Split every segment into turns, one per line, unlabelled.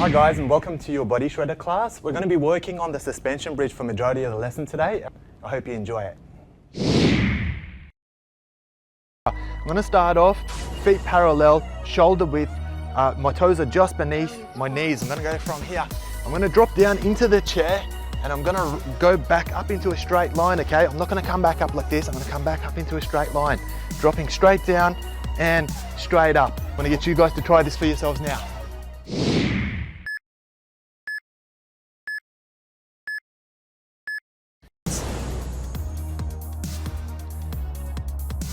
Hi guys, and welcome to your body shredder class. We're going to be working on the suspension bridge for majority of the lesson today. I hope you enjoy it. I'm going to start off feet parallel, shoulder width. My toes are just beneath my knees. I'm going to go from here. I'm going to drop down into the chair and I'm going to go back up into a straight line, okay? I'm not going to come back up like this. I'm going to come back up into a straight line, dropping straight down and straight up. I'm going to get you guys to try this for yourselves now.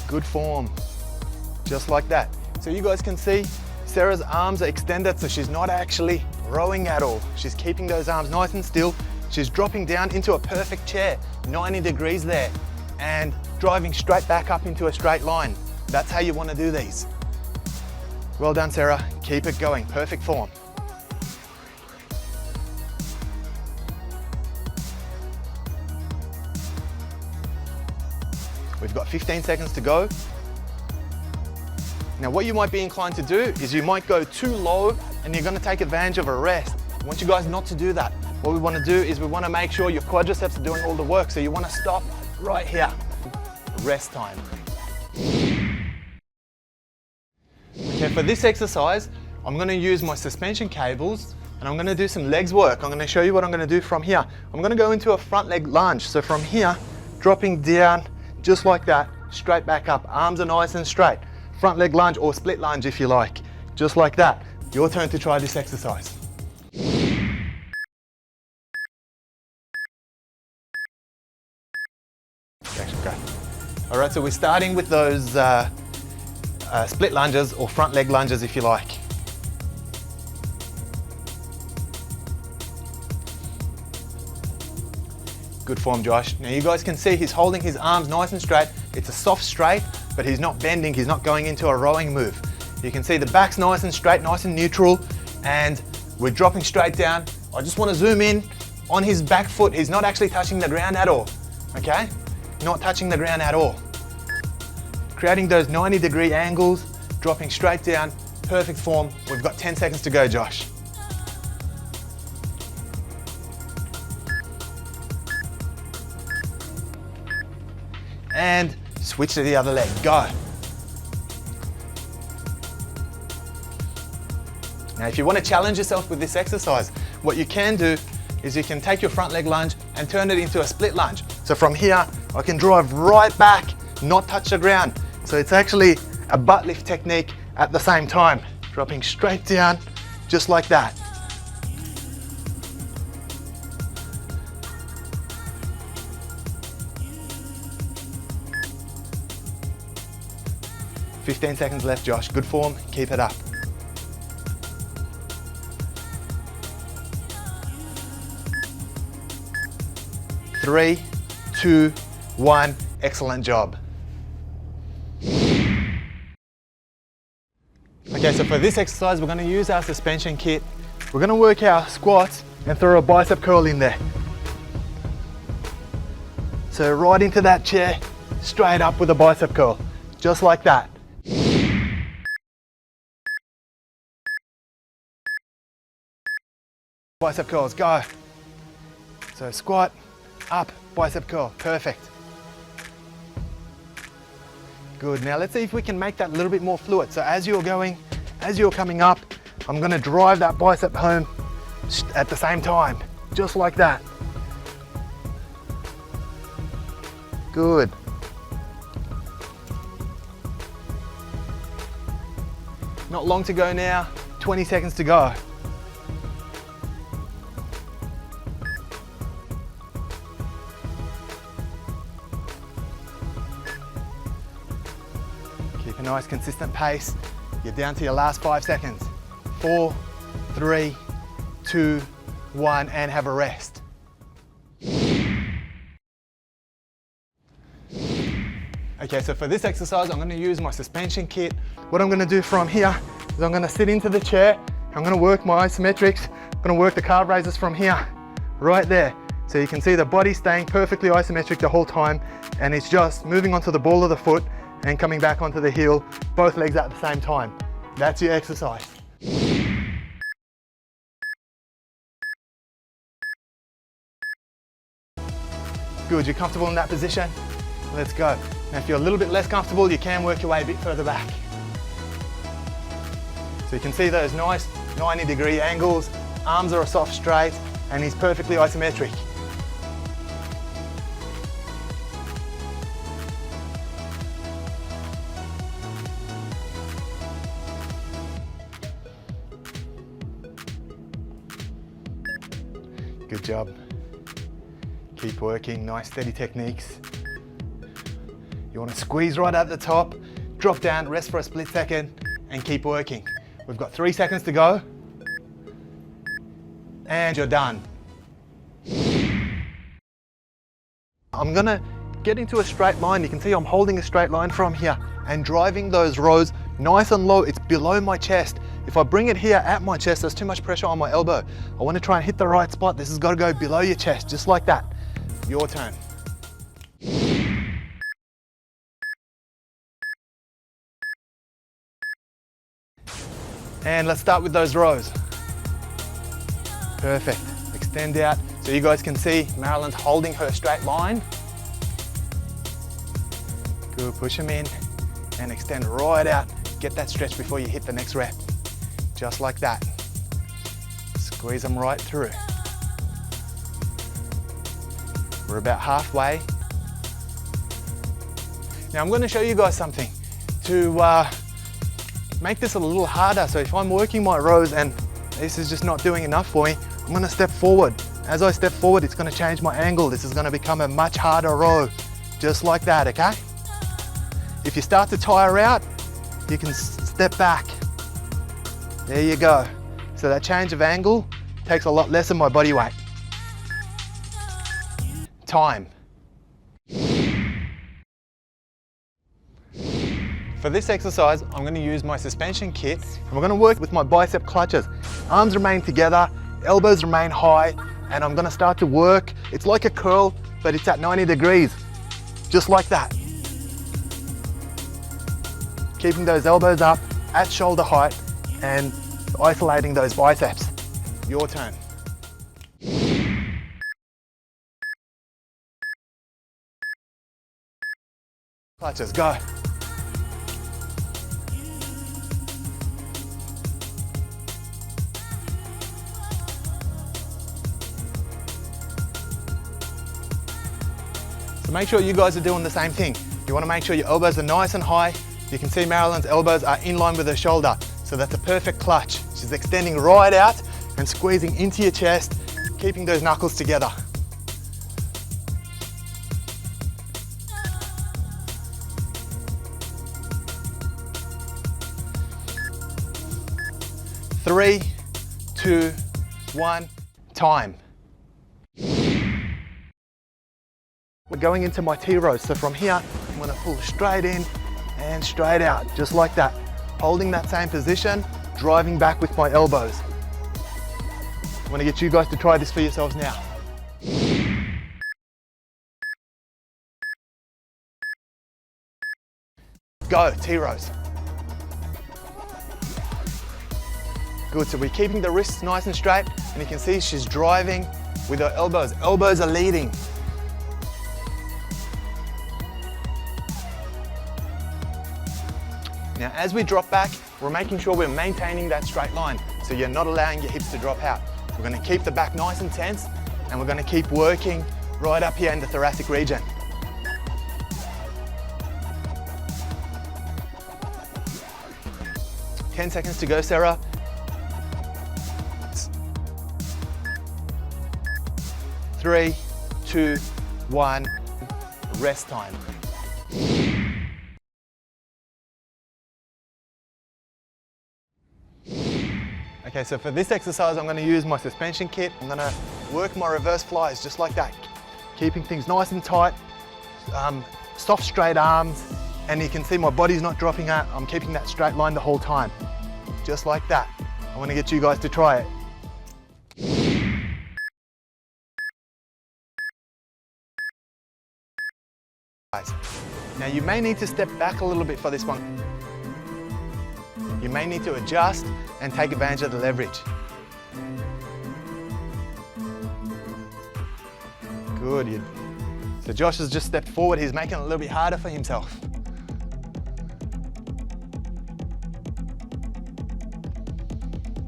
Good form, just like that. So you guys can see Sarah's arms are extended, so she's not actually rowing at all. She's keeping those arms nice and still. She's dropping down into a perfect chair, 90 degrees there, and driving straight back up into a straight line. That's how you want to do these. Well done, Sarah. Keep it going, perfect form. We've got 15 seconds to go. Now what you might be inclined to do is you might go too low and you're going to take advantage of a rest. I want you guys not to do that. What we want to do is we want to make sure your quadriceps are doing all the work, so you want to stop right here. Rest time. Okay, for this exercise, I'm going to use my suspension cables and I'm going to do some legs work. I'm going to show you what I'm going to do from here. I'm going to go into a front leg lunge. So from here, dropping down, just like that, straight back up. Arms are nice and straight. Front leg lunge or split lunge if you like. Just like that. Your turn to try this exercise. Okay. All right, so we're starting with those split lunges or front leg lunges if you like. Good form, Josh. Now you guys can see he's holding his arms nice and straight. It's a soft straight, but he's not bending. He's not going into a rowing move. You can see the back's nice and straight, nice and neutral, and we're dropping straight down. I just want to zoom in on his back foot. He's not actually touching the ground at all, okay? Not touching the ground at all. Creating those 90-degree angles, dropping straight down, perfect form. We've got 10 seconds to go, Josh. And switch to the other leg, go. Now if you want to challenge yourself with this exercise, what you can do is you can take your front leg lunge and turn it into a split lunge. So from here, I can drive right back, not touch the ground. So it's actually a butt lift technique at the same time. Dropping straight down, just like that. "15 seconds left, Josh. Good form, keep it up. Three, two, one. Excellent job. Okay, so for this exercise, we're going to use our suspension kit. We're going to work our squats and throw a bicep curl in there. So right into that chair, straight up with a bicep curl, just like that. Bicep curls, go. So squat, up, bicep curl, perfect. Good, now let's see if we can make that a little bit more fluid. So as you're coming up, I'm gonna drive that bicep home at the same time, just like that. Good. Not long to go now, 20 seconds to go. Keep a nice consistent pace. You're down to your last 5 seconds. 4, 3, 2, 1, and have a rest. Okay, so for this exercise, I'm going to use my suspension kit. What I'm going to do from here is I'm going to sit into the chair. I'm going to work my isometrics. I'm going to work the calf raises from here, right there. So you can see the body staying perfectly isometric the whole time, and it's just moving onto the ball of the foot and coming back onto the heel, both legs at the same time. That's your exercise. Good, you're comfortable in that position? Let's go. Now if you're a little bit less comfortable, you can work your way a bit further back. So you can see those nice 90-degree angles, arms are a soft straight, and he's perfectly isometric. Good job. Keep working, nice steady techniques. You want to squeeze right at the top, drop down, rest for a split second, and keep working. We've got 3 seconds to go. And you're done. I'm gonna get into a straight line. You can see I'm holding a straight line from here and driving those rows nice and low. It's below my chest. If I bring it here at my chest, there's too much pressure on my elbow. I want to try and hit the right spot. This has got to go below your chest, just like that. Your turn. And let's start with those rows. Perfect. Extend out so you guys can see Marilyn's holding her straight line. Good, push them in and extend right out. Get that stretch before you hit the next rep. Just like that. Squeeze them right through. We're about halfway. Now I'm going to show you guys something to make this a little harder. So if I'm working my rows and this is just not doing enough for me, I'm going to step forward. As I step forward, it's going to change my angle. This is going to become a much harder row. Just like that, okay? If you start to tire out, you can step back. There you go. So that change of angle takes a lot less of my body weight. Time. For this exercise, I'm going to use my suspension kit and we're going to work with my bicep clutches. Arms remain together, elbows remain high, and I'm going to start to work. It's like a curl, but it's at 90 degrees. Just like that. Keeping those elbows up at shoulder height and isolating those biceps. Your turn. Clutches, go. So make sure you guys are doing the same thing. You want to make sure your elbows are nice and high. You can see Marilyn's elbows are in line with her shoulder. So that's a perfect clutch. She's extending right out and squeezing into your chest, keeping those knuckles together. Three, two, one, time. We're going into my T rows. So from here, I'm going to pull straight in and straight out, just like that. Holding that same position, driving back with my elbows. I want to get you guys to try this for yourselves now. Go, T rows. Good, so we're keeping the wrists nice and straight, and you can see she's driving with her elbows. Elbows are leading. Now, as we drop back, we're making sure we're maintaining that straight line, so you're not allowing your hips to drop out. We're going to keep the back nice and tense, and we're going to keep working right up here in the thoracic region. Ten seconds to go, Sarah. 3, 2, 1, rest time. Okay, so for this exercise, I'm going to use my suspension kit. I'm going to work my reverse flies just like that, keeping things nice and tight, soft straight arms, and you can see my body's not dropping out. I'm keeping that straight line the whole time, just like that. I want to get you guys to try it. Now you may need to step back a little bit for this one. You may need to adjust and take advantage of the leverage. Good. So Josh has just stepped forward. He's making it a little bit harder for himself.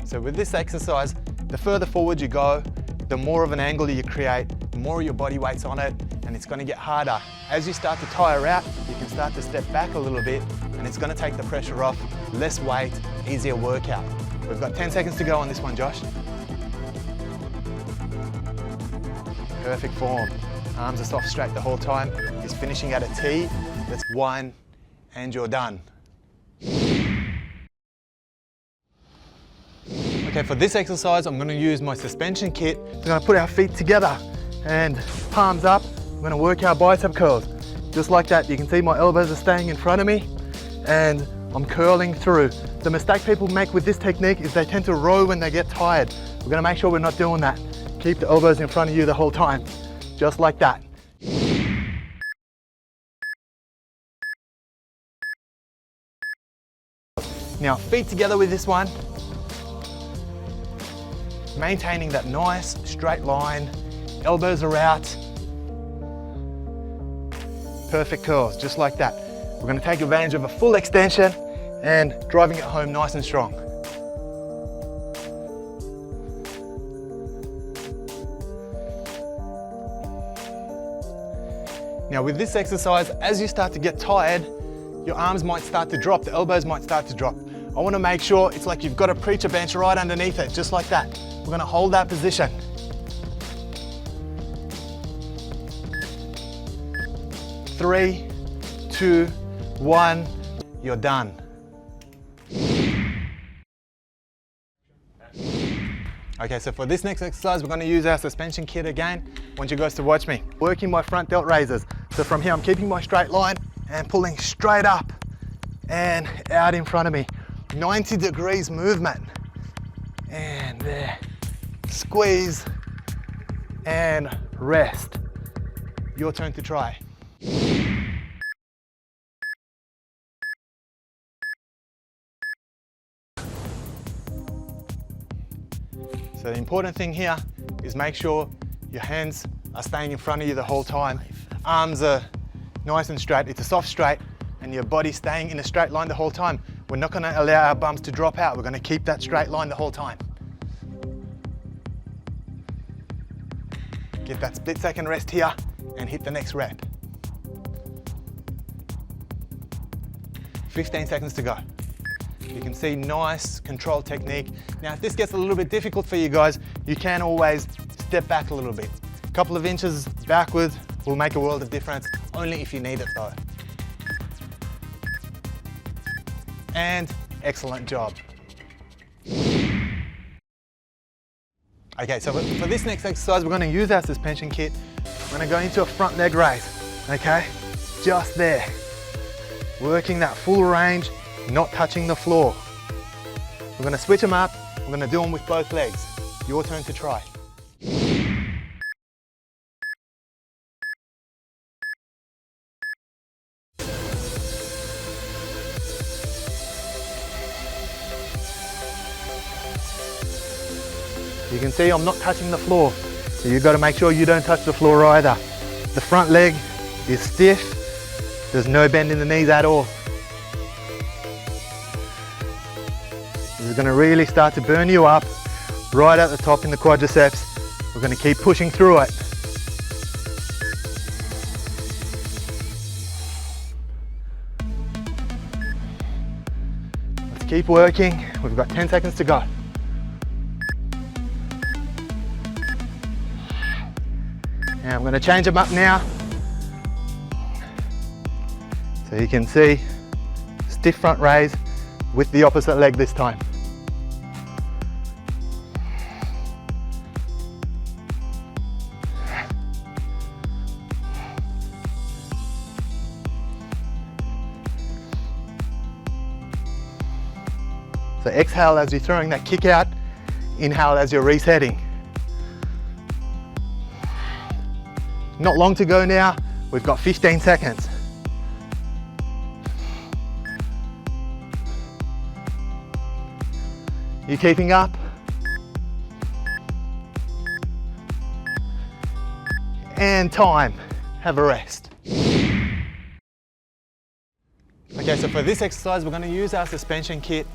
So with this exercise, the further forward you go, the more of an angle you create, the more your body weight's on it, and it's going to get harder. As you start to tire out, you can start to step back a little bit, and it's going to take the pressure off, less weight, easier workout. We've got 10 seconds to go on this one, Josh. Perfect form. Arms are soft straight the whole time. He's finishing at a T. That's 1, and you're done. Okay, for this exercise, I'm going to use my suspension kit. We're going to put our feet together and palms up. We're going to work our bicep curls. Just like that. You can see my elbows are staying in front of me and I'm curling through. The mistake people make with this technique is they tend to row when they get tired. We're going to make sure we're not doing that. Keep the elbows in front of you the whole time. Just like that. Now, feet together with this one. Maintaining that nice straight line, elbows are out. Perfect curls, just like that. We're going to take advantage of a full extension and driving it home nice and strong. Now with this exercise, as you start to get tired, your arms might start to drop, the elbows might start to drop. I want to make sure it's like you've got a preacher bench right underneath it, just like that. We're going to hold that position. Three, 2, 1, you're done. Okay, so for this next exercise, we're going to use our suspension kit again. I want you guys to watch me. Working my front delt raises. So from here, I'm keeping my straight line and pulling straight up and out in front of me. 90 degrees movement. And there. Squeeze and rest. Your turn to try. So the important thing here is make sure your hands are staying in front of you the whole time. Arms are nice and straight. It's a soft straight and your body's staying in a straight line the whole time. We're not going to allow our bums to drop out. We're going to keep that straight line the whole time. Get that split second rest here and hit the next rep. 15 seconds to go. You can see nice control technique. Now if this gets a little bit difficult for you guys, you can always step back a little bit. A couple of inches backwards will make a world of difference, only if you need it though. And excellent job. Okay, so for this next exercise, we're going to use our suspension kit. We're going to go into a front leg raise, okay? Just there. Working that full range, not touching the floor. We're going to switch them up. We're going to do them with both legs. Your turn to try. You can see I'm not touching the floor, so you've got to make sure you don't touch the floor either. The front leg is stiff, there's no bend in the knees at all. This is going to really start to burn you up right at the top in the quadriceps. We're going to keep pushing through it. Let's keep working. We've got 10 seconds to go. And I'm going to change them up now. So you can see stiff front raise with the opposite leg this time. So exhale as you're throwing that kick out, inhale as you're resetting. Not long to go now, we've got 15 seconds. You keeping up? And time. have a rest. Okay, so for this exercise, we're gonna use our suspension kit.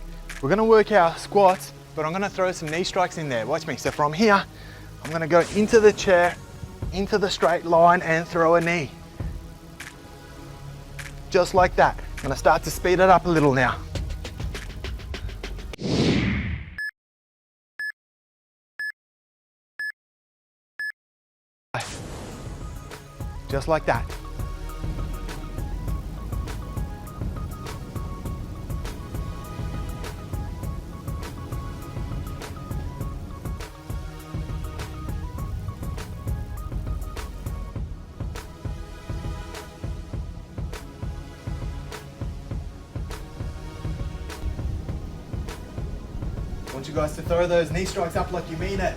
We're gonna work our squats, but I'm gonna throw some knee strikes in there. Watch me. So from here, I'm gonna go into the chair, into the straight line and throw a knee. Just like that. I'm gonna start to speed it up a little now. Just like that. I want you guys to throw those knee strikes up like you mean it.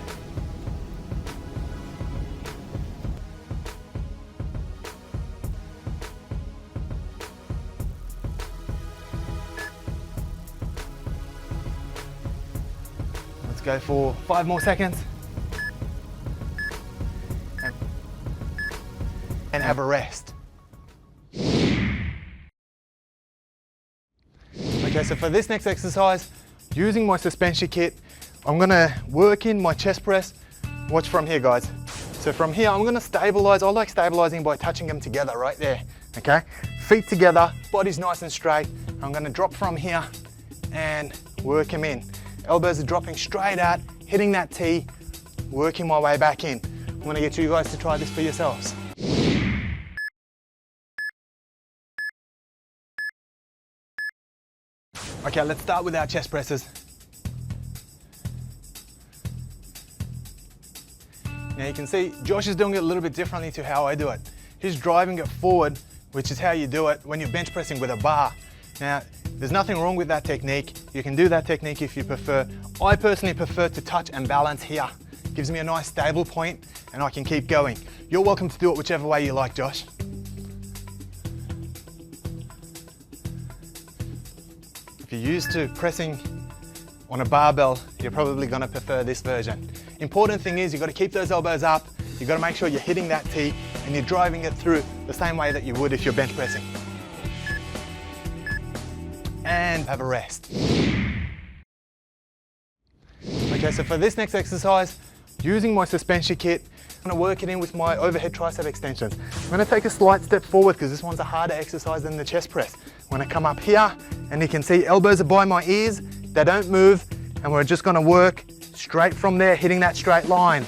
Let's go for 5 more seconds. And have a rest. Okay, so for this next exercise, using my suspension kit, I'm gonna work in my chest press. Watch from here, guys. So from here, I'm gonna stabilize. I like stabilizing by touching them together right there, okay? Feet together, body's nice and straight. I'm gonna drop from here and work them in. Elbows are dropping straight out, hitting that T, working my way back in. I'm gonna get you guys to try this for yourselves. Okay, let's start with our chest presses. Now you can see Josh is doing it a little bit differently to how I do it. He's driving it forward, which is how you do it when you're bench pressing with a bar. Now, there's nothing wrong with that technique. You can do that technique if you prefer. I personally prefer to touch and balance here. Gives me a nice stable point and I can keep going. You're welcome to do it whichever way you like, Josh. If you're used to pressing on a barbell, you're probably gonna prefer this version. Important thing is you've got to keep those elbows up, you've got to make sure you're hitting that T and you're driving it through the same way that you would if you're bench pressing. And have a rest. Okay, so for this next exercise, using my suspension kit, I'm gonna work it in with my overhead tricep extensions. I'm gonna take a slight step forward because this one's a harder exercise than the chest press. I'm gonna come up here and you can see elbows are by my ears, they don't move, and we're just gonna work straight from there, hitting that straight line.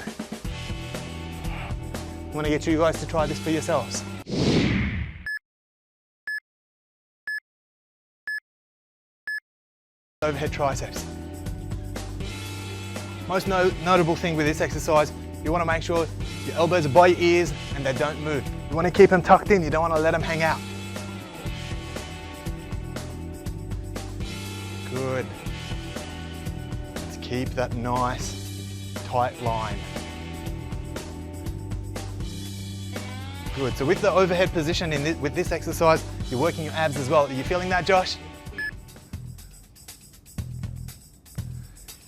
I'm gonna get you guys to try this for yourselves. Overhead triceps. Most notable thing with this exercise, you want to make sure your elbows are by your ears and they don't move. You want to keep them tucked in, you don't want to let them hang out. Good. Let's keep that nice, tight line. Good, so with the overhead position with this exercise, you're working your abs as well. Are you feeling that, Josh?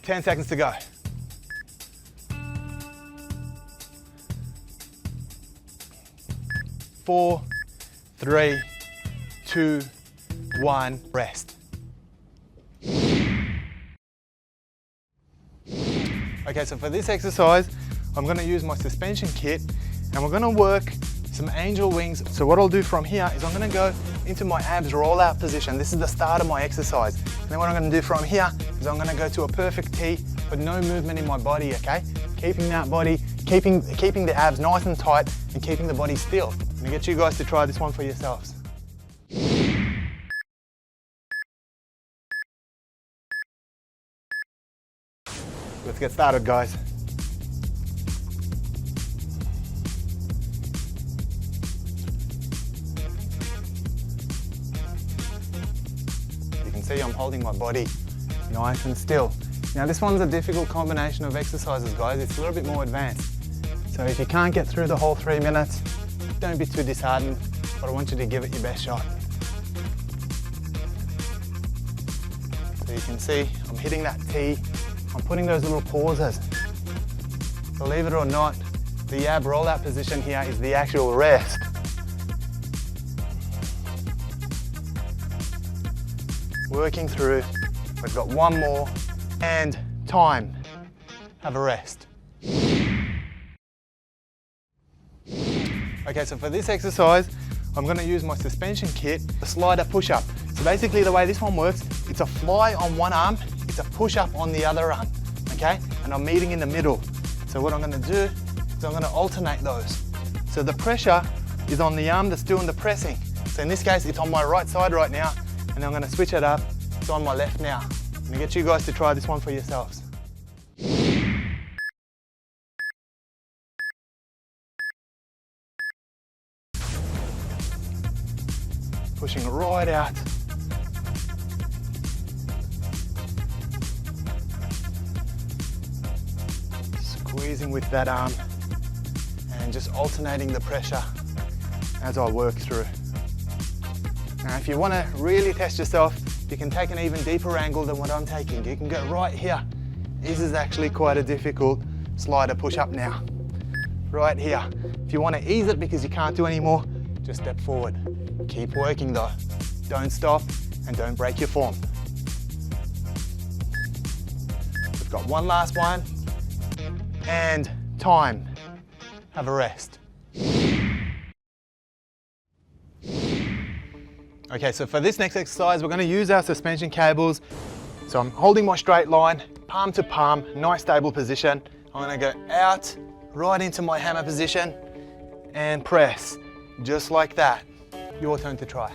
10 seconds to go. 4, 3, 2, 1, rest. Okay, so for this exercise, I'm gonna use my suspension kit and we're gonna work some angel wings. So what I'll do from here is I'm gonna go into my abs roll out position. This is the start of my exercise. And then what I'm gonna do from here is I'm gonna go to a perfect T, but no movement in my body, okay? Keeping that body, keeping the abs nice and tight and keeping the body still. I'm gonna get you guys to try this one for yourselves. Let's get started, guys. You can see I'm holding my body nice and still. Now this one's a difficult combination of exercises, guys. It's a little bit more advanced. So if you can't get through the whole 3 minutes, don't be too disheartened, but I want you to give it your best shot. So you can see I'm hitting that T. I'm putting those little pauses. Believe it or not, the ab rollout position here is the actual rest. Working through. We've got one more. And time. Have a rest. Okay, so for this exercise, I'm going to use my suspension kit, the slider push-up. So basically the way this one works, it's a fly on one arm, it's a push-up on the other arm, okay? And I'm meeting in the middle. So what I'm going to do is I'm going to alternate those. So the pressure is on the arm that's doing the pressing. So in this case, it's on my right side right now, and I'm going to switch it up, it's on my left now. I'm going to get you guys to try this one for yourselves. Pushing right out. Squeezing with that arm and just alternating the pressure as I work through. Now if you want to really test yourself, you can take an even deeper angle than what I'm taking. You can go right here. This is actually quite a difficult slider push-up now. Right here. If you want to ease it because you can't do any more, just step forward. Keep working though. Don't stop and don't break your form. We've got one last one. And time. Have a rest. Okay, so for this next exercise, we're going to use our suspension cables. So I'm holding my straight line, palm to palm, nice stable position. I'm going to go out, right into my hammer position and press, just like that. Your turn to try.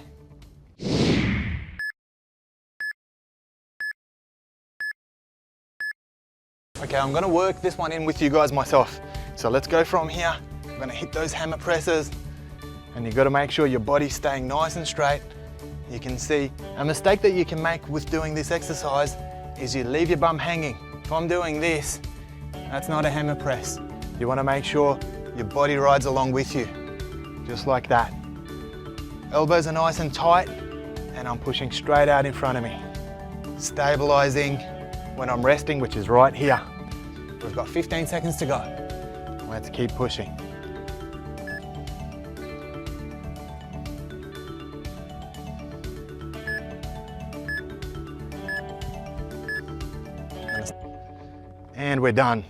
Okay, I'm going to work this one in with you guys myself. So let's go from here. I'm going to hit those hammer presses, and you've got to make sure your body's staying nice and straight. You can see a mistake that you can make with doing this exercise is you leave your bum hanging. If I'm doing this, that's not a hammer press. You want to make sure your body rides along with you, just like that. Elbows are nice and tight, and I'm pushing straight out in front of me. Stabilizing when I'm resting, which is right here. We've got 15 seconds to go. Let's keep pushing. And we're done.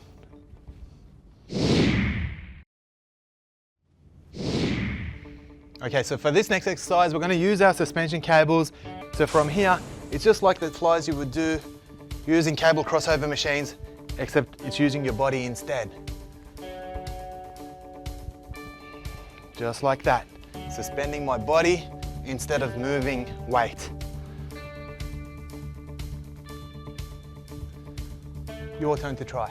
Okay, so for this next exercise, we're going to use our suspension cables. So from here, it's just like the flies you would do using cable crossover machines, except it's using your body instead. Just like that. Suspending my body instead of moving weight. Your turn to try.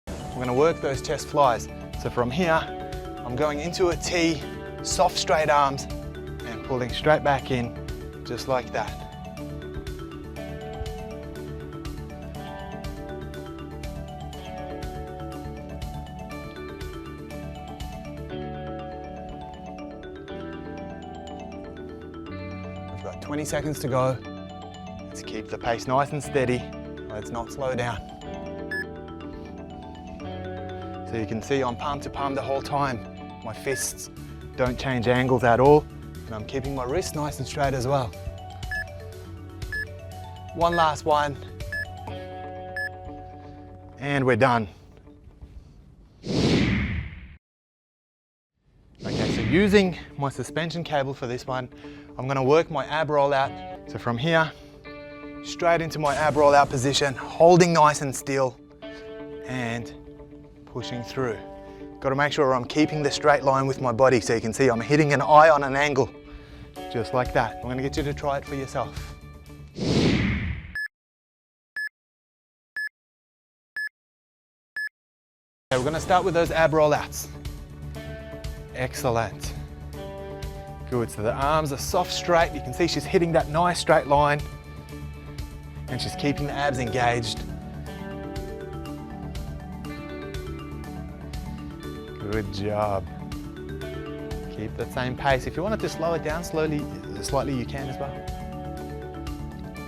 I'm going to work those chest flies. So from here, I'm going into a T, soft straight arms, and pulling straight back in, just like that. We've got 20 seconds to go. Let's keep the pace nice and steady. Let's not slow down. So you can see I'm palm to palm the whole time. My fists don't change angles at all, and I'm keeping my wrists nice and straight as well. One last one, and we're done. Okay, so using my suspension cable for this one, I'm going to work my ab roll out. So from here, straight into my ab roll out position, holding nice and still, and pushing through. Got to make sure I'm keeping the straight line with my body, so you can see I'm hitting an eye on an angle, just like that. I'm going to get you to try it for yourself. Okay, we're going to start with those ab rollouts. Excellent. Good, so the arms are soft straight. You can see she's hitting that nice straight line, and she's keeping the abs engaged. Good job. Keep the same pace. If you wanted to slow it down slightly, you can as well.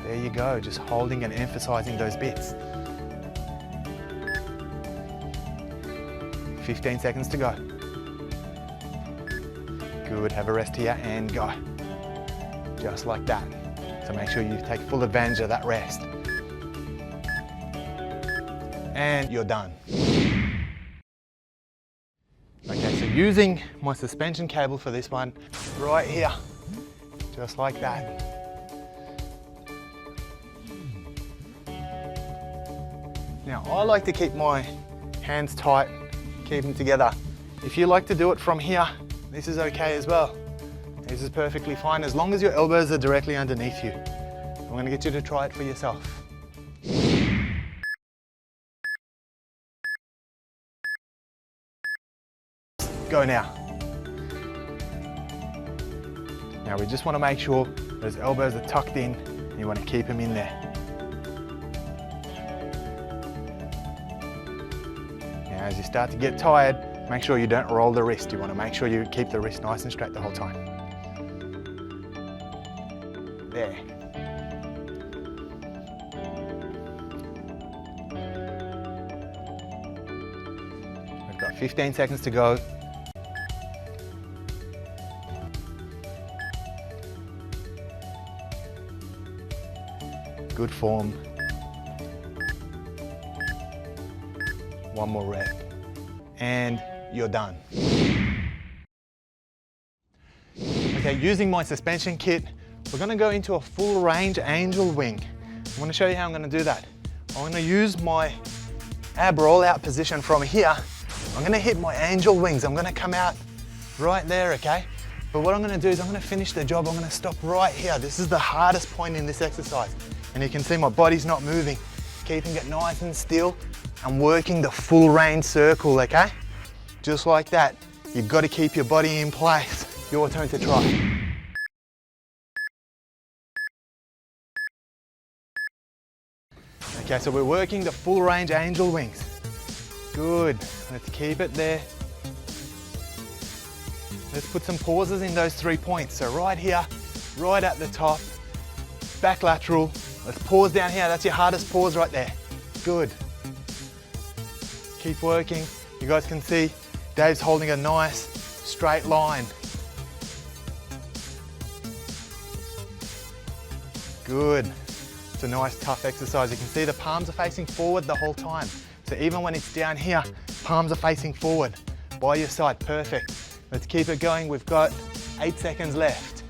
There you go, just holding and emphasizing those bits. 15 seconds to go. Good, have a rest here and go. Just like that. So make sure you take full advantage of that rest. And you're done. Okay, so using my suspension cable for this one, right here, just like that. Now, I like to keep my hands tight, keep them together. If you like to do it from here, this is okay as well. This is perfectly fine as long as your elbows are directly underneath you. I'm going to get you to try it for yourself. Go now. Now we just want to make sure those elbows are tucked in and you want to keep them in there. Now as you start to get tired, make sure you don't roll the wrist. You want to make sure you keep the wrist nice and straight the whole time. There. We've got 15 seconds to go. Good form. One more rep. And you're done. Okay, using my suspension kit, we're going to go into a full range angel wing. I'm going to show you how I'm going to do that. I'm going to use my ab roll out position from here. I'm going to hit my angel wings. I'm going to come out right there, okay? But what I'm going to do is I'm going to finish the job. I'm going to stop right here. This is the hardest point in this exercise. And you can see my body's not moving. Keeping it nice and still. I'm working the full range circle, okay? Just like that. You've got to keep your body in place. Your turn to try. Okay, so we're working the full range angel wings. Good, let's keep it there. Let's put some pauses in those 3 points. So right here, right at the top, back lateral. Let's pause down here, that's your hardest pause right there. Good. Keep working. You guys can see Dave's holding a nice straight line. Good. It's a nice tough exercise. You can see the palms are facing forward the whole time. So even when it's down here, palms are facing forward by your side. Perfect. Let's keep it going. We've got 8 seconds left.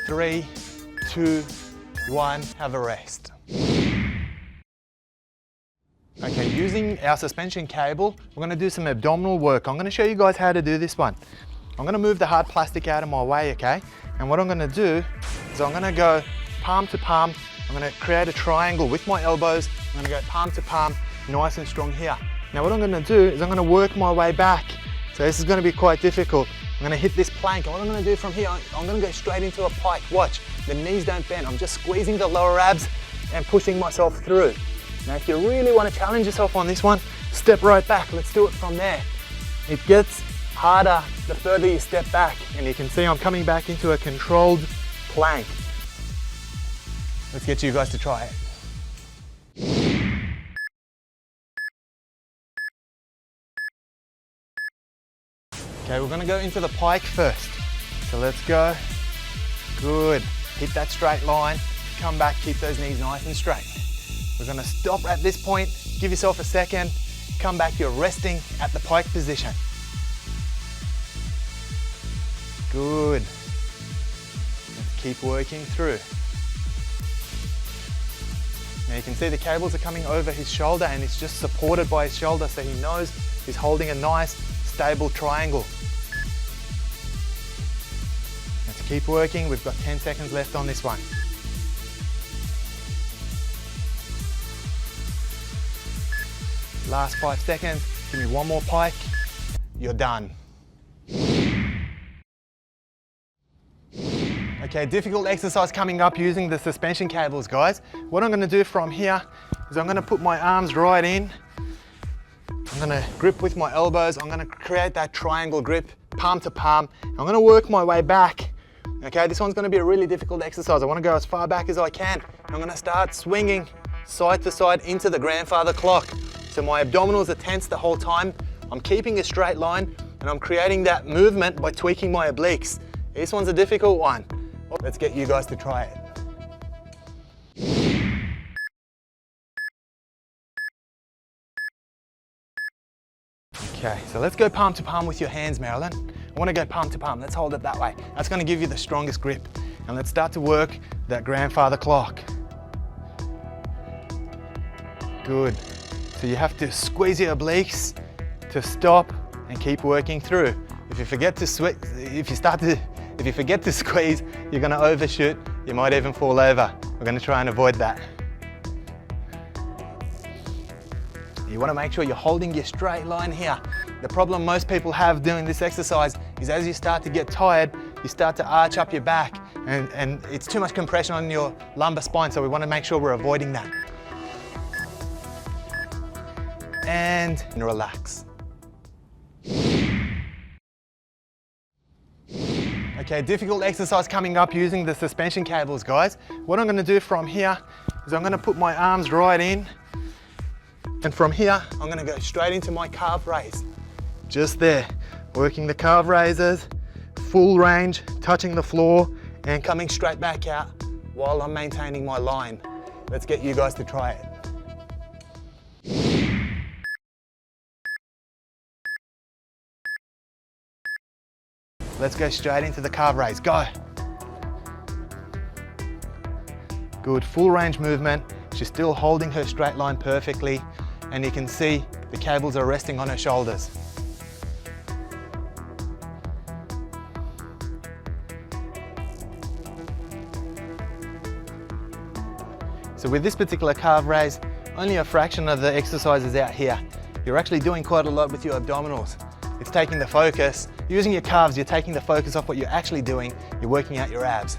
3, 2, 1, have a rest. Okay, using our suspension cable, we're going to do some abdominal work. I'm going to show you guys how to do this one. I'm going to move the hard plastic out of my way, okay? And what I'm going to do is I'm going to go palm to palm. I'm going to create a triangle with my elbows. I'm going to go palm to palm, nice and strong here. Now what I'm going to do is I'm going to work my way back. So this is going to be quite difficult. I'm going to hit this plank, and what I'm going to do from here, I'm going to go straight into a pike. Watch, the knees don't bend. I'm just squeezing the lower abs and pushing myself through. Now if you really want to challenge yourself on this one, step right back. Let's do it from there. It gets harder the further you step back, and you can see I'm coming back into a controlled plank. Let's get you guys to try it. Okay, we're going to go into the pike first. So let's go. Good. Hit that straight line. Come back, keep those knees nice and straight. We're going to stop at this point. Give yourself a second. Come back, you're resting at the pike position. Good. Let's keep working through. Now you can see the cables are coming over his shoulder, and it's just supported by his shoulder, so he knows he's holding a nice stable triangle. Let's keep working. We've got 10 seconds left on this one. Last 5 seconds. Give me one more pike. You're done. Okay, difficult exercise coming up using the suspension cables, guys. What I'm going to do from here is I'm going to put my arms right in. I'm going to grip with my elbows. I'm going to create that triangle grip, palm to palm. I'm going to work my way back. Okay, this one's going to be a really difficult exercise. I want to go as far back as I can. I'm going to start swinging side to side into the grandfather clock. So my abdominals are tense the whole time. I'm keeping a straight line and I'm creating that movement by tweaking my obliques. This one's a difficult one. Let's get you guys to try it. Okay, so let's go palm to palm with your hands, Marilyn. I want to go palm to palm. Let's hold it that way. That's going to give you the strongest grip. And let's start to work that grandfather clock. Good. So you have to squeeze your obliques to stop and keep working through. If you forget to squeeze, you're going to overshoot. You might even fall over. We're going to try and avoid that. You want to make sure you're holding your straight line here. The problem most people have doing this exercise is as you start to get tired, you start to arch up your back and it's too much compression on your lumbar spine, so we want to make sure we're avoiding that. And relax. Okay, difficult exercise coming up using the suspension cables, guys. What I'm going to do from here is I'm going to put my arms right in, and from here I'm going to go straight into my calf raise. Just there, working the calf raises, full range, touching the floor and coming straight back out while I'm maintaining my line. Let's get you guys to try it. Let's go straight into the calf raise. Go. Good, full range movement. She's still holding her straight line perfectly, and you can see the cables are resting on her shoulders. So with this particular calf raise, only a fraction of the exercise is out here. You're actually doing quite a lot with your abdominals. It's taking the focus. Using your calves, you're taking the focus off what you're actually doing. You're working out your abs.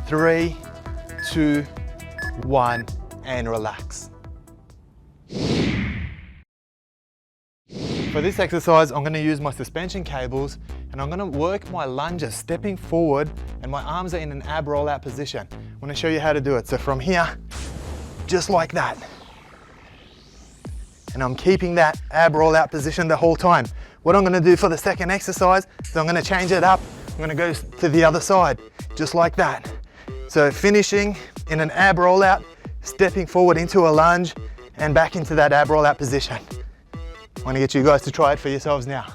Three, two, one, and relax. For this exercise, I'm going to use my suspension cables and I'm going to work my lunges stepping forward, and my arms are in an ab roll out position. I'm going to show you how to do it. So from here, just like that. And I'm keeping that ab roll out position the whole time. What I'm going to do for the second exercise is I'm going to change it up. I'm going to go to the other side, just like that. So finishing in an ab roll out, stepping forward into a lunge and back into that ab roll out position. I want to get you guys to try it for yourselves now.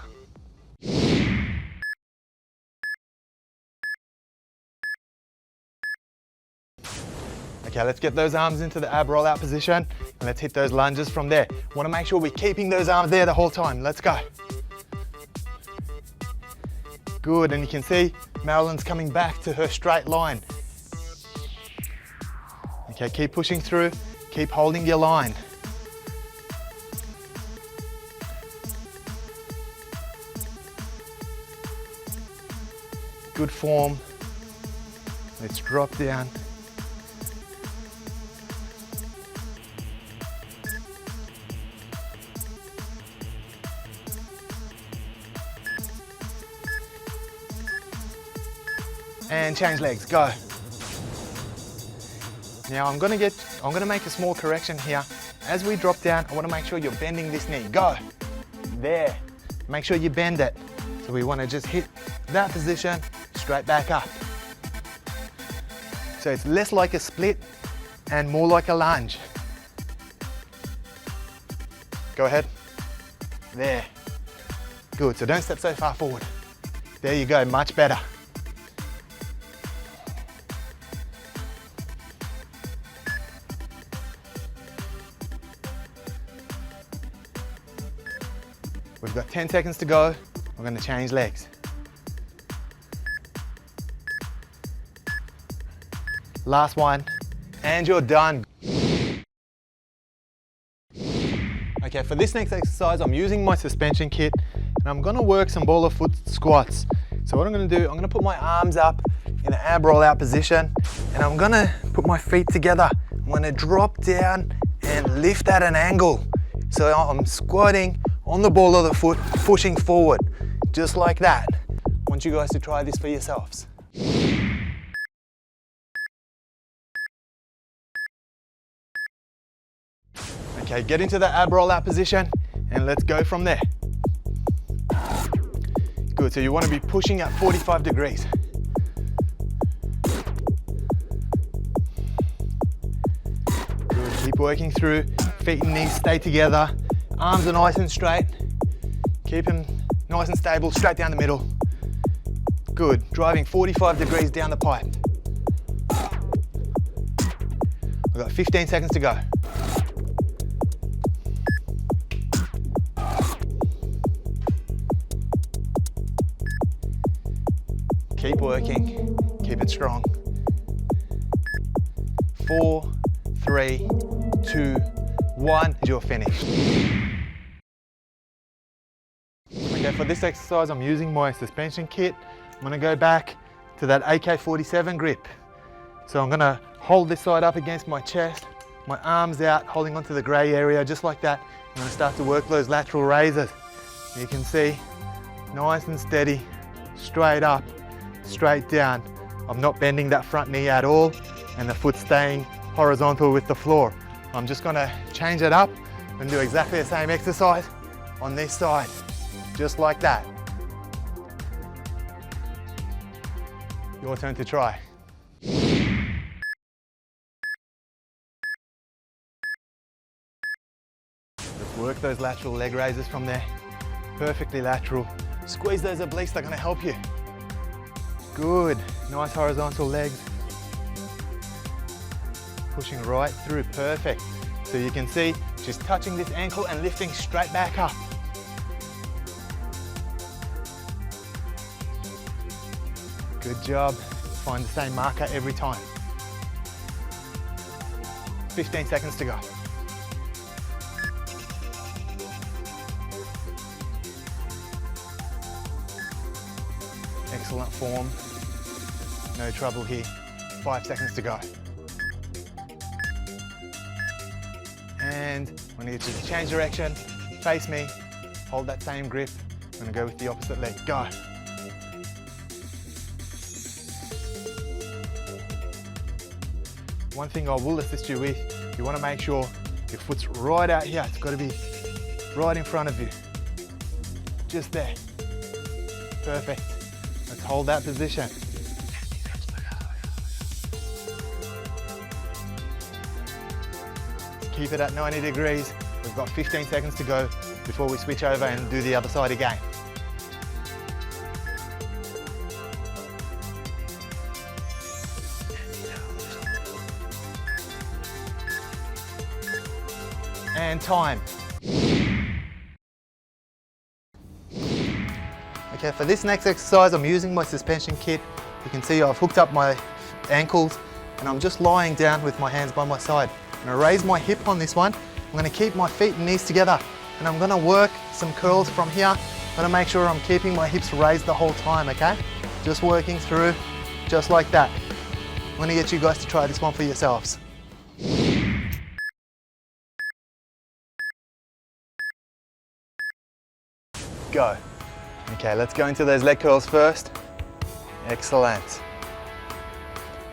Okay, let's get those arms into the ab roll out position and let's hit those lunges from there. Want to make sure we're keeping those arms there the whole time. Let's go. Good, and you can see Marilyn's coming back to her straight line. Okay, keep pushing through, keep holding your line. Good form. Let's drop down. And change legs, go. Now I'm gonna make a small correction here. As we drop down, I wanna make sure you're bending this knee. Go. There. Make sure you bend it. So we wanna just hit that position, straight back up. So it's less like a split and more like a lunge. Go ahead. There. Good, so don't step so far forward. There you go, much better. We've got 10 seconds to go. We're going to change legs. Last one, and you're done. Okay, for this next exercise, I'm using my suspension kit and I'm going to work some ball of foot squats. So what I'm going to do, I'm going to put my arms up in an ab roll out position and I'm going to put my feet together. I'm going to drop down and lift at an angle. So I'm squatting on the ball of the foot, pushing forward, just like that. I want you guys to try this for yourselves. Okay, get into the ab roll out position and let's go from there. Good, so you want to be pushing at 45 degrees. Good, keep working through. Feet and knees stay together. Arms are nice and straight. Keep them nice and stable, straight down the middle. Good, driving 45 degrees down the pipe. We've got 15 seconds to go. Keep working, keep it strong. 4, 3, 2, 1, you're finished. Okay, for this exercise, I'm using my suspension kit. I'm gonna go back to that AK-47 grip. So I'm gonna hold this side up against my chest, my arms out, holding onto the gray area, just like that. I'm gonna start to work those lateral raises. You can see, nice and steady, straight up, straight down. I'm not bending that front knee at all, and the foot staying horizontal with the floor. I'm just gonna change it up and do exactly the same exercise on this side, just like that. Your turn to try. Let's work those lateral leg raises from there. Perfectly lateral. Squeeze those obliques, they're gonna help you. Good, nice horizontal legs. Pushing right through, perfect. So you can see she's touching this ankle and lifting straight back up. Good job. Find the same marker every time. 15 seconds to go. Excellent form. No trouble here. 5 seconds to go. And I'm gonna get you to change direction, face me, hold that same grip. I'm gonna go with the opposite leg, go. One thing I will assist you with, you wanna make sure your foot's right out here. It's gotta be right in front of you. Just there. Perfect. Let's hold that position. Keep it at 90 degrees. We've got 15 seconds to go before we switch over and do the other side again. And time. Okay, for this next exercise, I'm using my suspension kit. You can see I've hooked up my ankles and I'm just lying down with my hands by my side. I'm gonna raise my hip on this one. I'm gonna keep my feet and knees together and I'm gonna work some curls from here. I'm gonna make sure I'm keeping my hips raised the whole time, okay? Just working through, just like that. I'm gonna get you guys to try this one for yourselves. Go. Okay, let's go into those leg curls first. Excellent.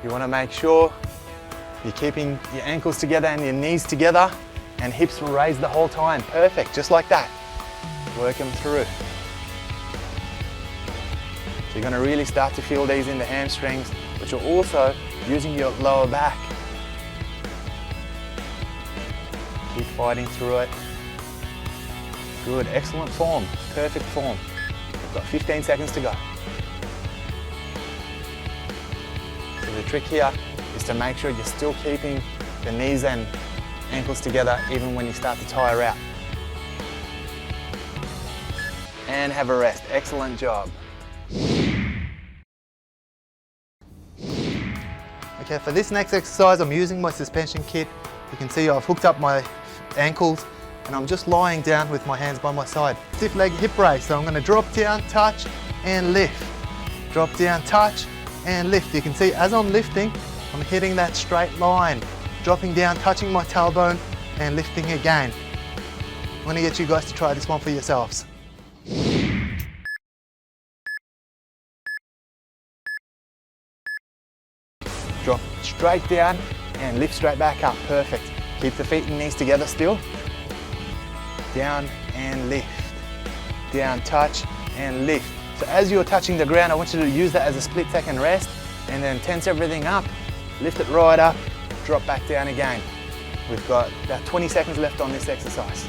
You wanna make sure you're keeping your ankles together and your knees together and hips raised the whole time. Perfect, just like that. Work them through. So you're gonna really start to feel these in the hamstrings, but you're also using your lower back. Keep fighting through it. Good, excellent form, perfect form. We've got 15 seconds to go. So the trick here is to make sure you're still keeping the knees and ankles together even when you start to tire out. And have a rest. Excellent job. Okay, for this next exercise, I'm using my suspension kit. You can see I've hooked up my ankles and I'm just lying down with my hands by my side. Stiff leg hip raise, so I'm gonna drop down, touch, and lift. Drop down, touch, and lift. You can see as I'm lifting, I'm hitting that straight line, dropping down, touching my tailbone, and lifting again. I'm gonna get you guys to try this one for yourselves. Drop straight down and lift straight back up, perfect. Keep the feet and knees together still. down and lift, down, touch and lift. So as you're touching the ground, I want you to use that as a split second rest and then tense everything up, lift it right up, drop back down again. We've got about 20 seconds left on this exercise.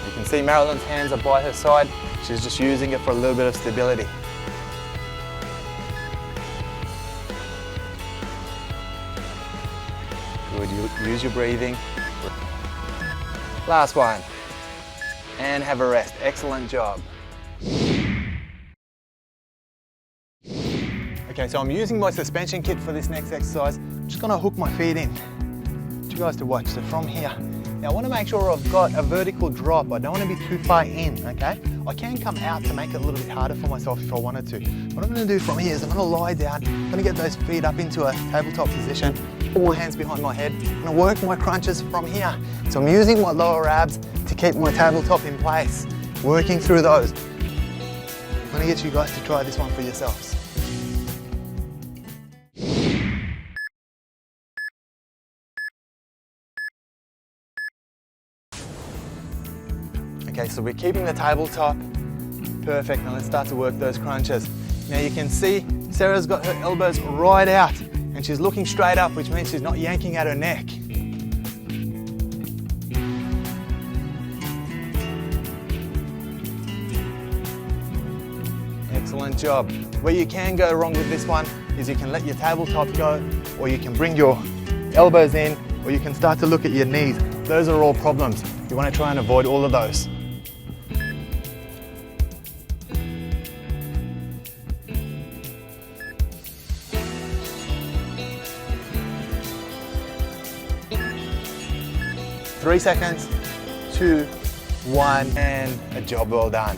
You can see Marilyn's hands are by her side. She's just using it for a little bit of stability. Good, use your breathing. Last one. And have a rest. Excellent job. Okay, so I'm using my suspension kit for this next exercise. I'm just gonna hook my feet in. I want you guys to watch, so from here. Now I wanna make sure I've got a vertical drop. I don't wanna be too far in, okay? I can come out to make it a little bit harder for myself if I wanted to. What I'm gonna do from here is I'm gonna lie down, I'm gonna get those feet up into a tabletop position, all my hands behind my head. I'm gonna work my crunches from here. So I'm using my lower abs to keep my tabletop in place, working through those. I'm gonna get you guys to try this one for yourselves. Okay, so we're keeping the tabletop. Perfect, now let's start to work those crunches. Now you can see Sarah's got her elbows right out and she's looking straight up, which means she's not yanking at her neck. Excellent job. Where you can go wrong with this one is you can let your tabletop go, or you can bring your elbows in, or you can start to look at your knees. Those are all problems. You want to try and avoid all of those. Three seconds, 2, 1, and a job well done.